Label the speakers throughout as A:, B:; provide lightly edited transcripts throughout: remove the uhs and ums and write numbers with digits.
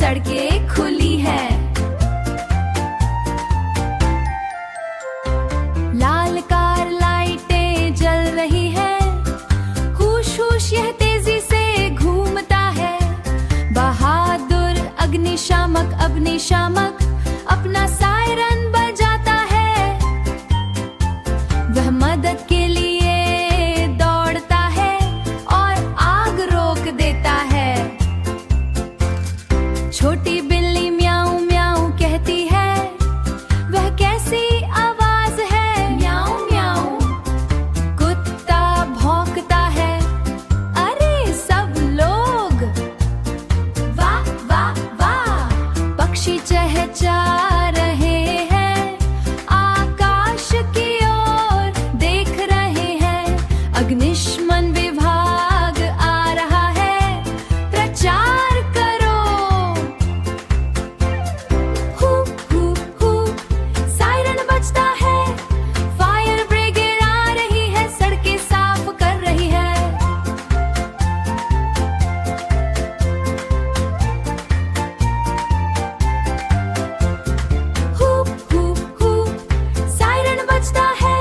A: सड़कें खुली है। लाल कार लाइटें जल रही है, हुश हुश यह तेजी से घूमता है। बहादुर अग्निशामक अपना सायरन बजाता है। वह मदद के लिए दौड़ता है और आग रोक देता है। छोटी बिल्ली म्याऊं म्याऊं कहती है, वह कैसी आवाज है, म्याऊं म्याऊं। कुत्ता भौंकता है, अरे सब लोग वाह वाह वाह। पक्षी चहचहा रहे हैं, आकाश की ओर देख रहे हैं। अग्निशमन विभाग आ रहा है, प्रचार करो। हु हु हु सायरन बजता है, फायर ब्रिगेड आ रही है, सड़कें साफ कर रही है। हु हु हु सायरन बजता है,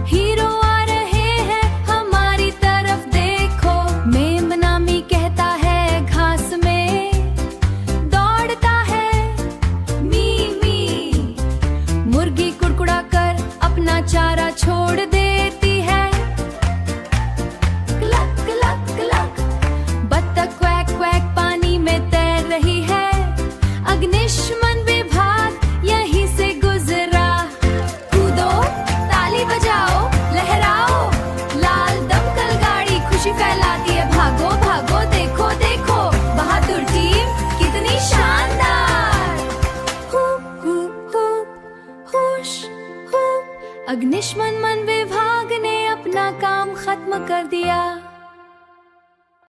A: हीरो आ रहे हैं, हमारी तरफ देखो। मेमनामी कहता है, घास में दौड़ता है, मी मी। मुर्गी कुड़कुड़ा कर अपना चारा छोड़ देती है, क्लक क्लक क्लक। बत्तख क्वैक क्वैक पानी में तैर रही है, अग्निशमन विभाग यहीं से गुजरा। कूदो, ताली बजाओ, लहराओ, लाल दमकल गाड़ी खुशी फैलाती है। भागो भागो, देखो देखो, बहादुर टीम कितनी शानदार। हु हु हु हुश हु। अग्निशमन विभाग ने अपना काम खत्म कर दिया।